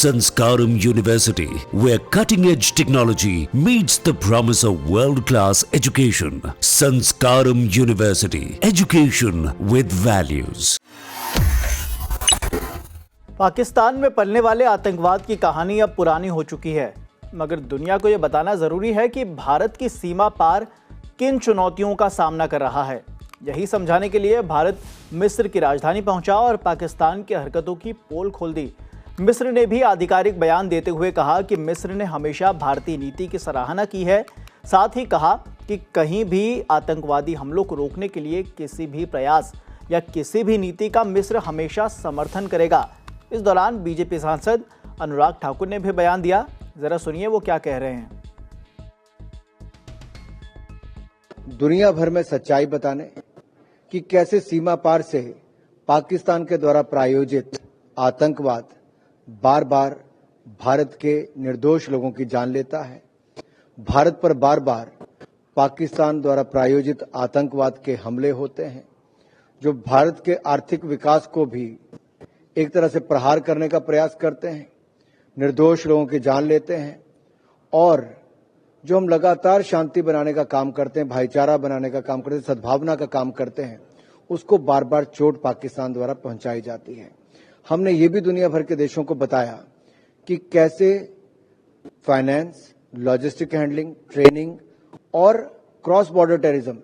Sanskaram University, where cutting-edge technology meets the promise of world-class education. Sanskaram University, education with values. Pakistan में पलने वाले आतंकवाद की कहानी अब पुरानी हो चुकी है, मगर दुनिया को यह बताना जरूरी है कि भारत की सीमा पार किन चुनौतियों का सामना कर रहा है। यही समझाने के लिए भारत मिस्र की राजधानी पहुंचा और पाकिस्तान की हरकतों की पोल खोल दी। मिस्र ने भी आधिकारिक बयान देते हुए कहा कि मिस्र ने हमेशा भारतीय नीति की सराहना की है। साथ ही कहा कि कहीं भी आतंकवादी हमलों को रोकने के लिए किसी भी प्रयास या किसी भी नीति का मिस्र हमेशा समर्थन करेगा। इस दौरान बीजेपी सांसद अनुराग ठाकुर ने भी बयान दिया। जरा सुनिए वो क्या कह रहे हैं। दुनिया भर में सच्चाई बताने कि कैसे सीमा पार से पाकिस्तान के द्वारा प्रायोजित आतंकवाद बार बार भारत के निर्दोष लोगों की जान लेता है। भारत पर बार बार पाकिस्तान द्वारा प्रायोजित आतंकवाद के हमले होते हैं, जो भारत के आर्थिक विकास को भी एक तरह से प्रहार करने का प्रयास करते हैं, निर्दोष लोगों की जान लेते हैं। और जो हम लगातार शांति बनाने का काम करते हैं, भाईचारा बनाने का काम करते हैं, सद्भावना का काम करते हैं, उसको बार बार चोट पाकिस्तान द्वारा पहुंचाई जाती है। हमने ये भी दुनिया भर के देशों को बताया कि कैसे फाइनेंस, लॉजिस्टिक हैंडलिंग, ट्रेनिंग और क्रॉस बॉर्डर टेररिज्म,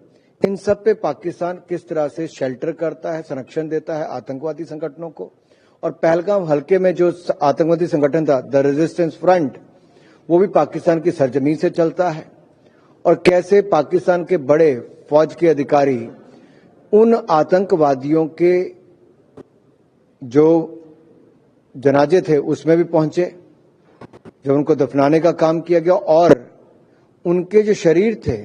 इन सब पे पाकिस्तान किस तरह से शेल्टर करता है, संरक्षण देता है आतंकवादी संगठनों को। और पहलगाम हल्के में जो आतंकवादी संगठन था, द रेजिस्टेंस फ्रंट, वो भी पाकिस्तान की सरजमीन से चलता है। और कैसे पाकिस्तान के बड़े फौज के अधिकारी उन आतंकवादियों के जो जनाजे थे उसमें भी पहुंचे, जब उनको दफनाने का काम किया गया, और उनके जो शरीर थे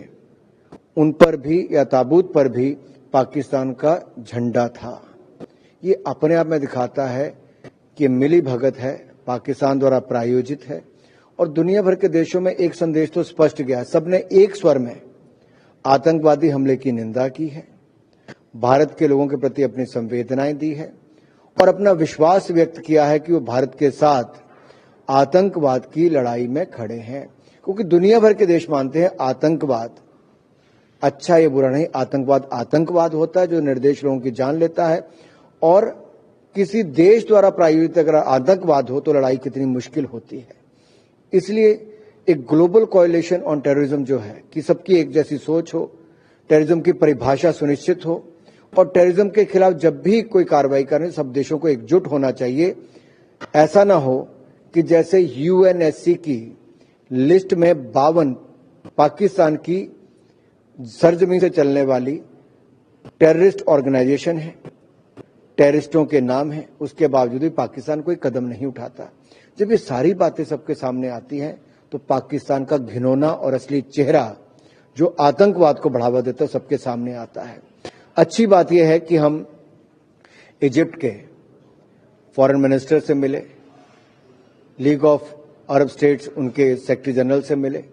उन पर भी या ताबूत पर भी पाकिस्तान का झंडा था। ये अपने आप में दिखाता है कि मिली भगत है, पाकिस्तान द्वारा प्रायोजित है। और दुनिया भर के देशों में एक संदेश तो स्पष्ट गया है, सबने एक स्वर में आतंकवादी हमले की निंदा की है, भारत के लोगों के प्रति अपनी संवेदनाएं दी है और अपना विश्वास व्यक्त किया है कि वो भारत के साथ आतंकवाद की लड़ाई में खड़े हैं। क्योंकि दुनिया भर के देश मानते हैं आतंकवाद अच्छा या बुरा नहीं, आतंकवाद आतंकवाद होता है जो निर्दोष लोगों की जान लेता है। और किसी देश द्वारा प्रायोजित अगर आतंकवाद हो तो लड़ाई कितनी मुश्किल होती है। इसलिए एक ग्लोबल कोएलिशन ऑन टेररिज्म जो है कि सबकी एक जैसी सोच हो, टेररिज्म की परिभाषा सुनिश्चित हो, और टेररिज्म के खिलाफ जब भी कोई कार्रवाई करें सब देशों को एकजुट होना चाहिए। ऐसा ना हो कि जैसे यूएनएससी की लिस्ट में 52 पाकिस्तान की सरजमीन से चलने वाली टेररिस्ट ऑर्गेनाइजेशन है, टेररिस्टों के नाम है, उसके बावजूद भी पाकिस्तान कोई कदम नहीं उठाता। जब ये सारी बातें सबके सामने आती हैं तो पाकिस्तान का घिनौना और असली चेहरा जो आतंकवाद को बढ़ावा देता है सबके सामने आता है। अच्छी बात यह है कि हम इजिप्ट के फॉरेन मिनिस्टर से मिले, लीग ऑफ अरब स्टेट्स उनके सेक्रेटरी जनरल से मिले,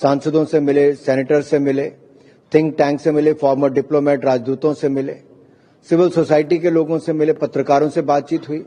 सांसदों से मिले, सेनेटर से मिले, थिंक टैंक से मिले, फॉर्मर डिप्लोमेट राजदूतों से मिले, सिविल सोसाइटी के लोगों से मिले, पत्रकारों से बातचीत हुई।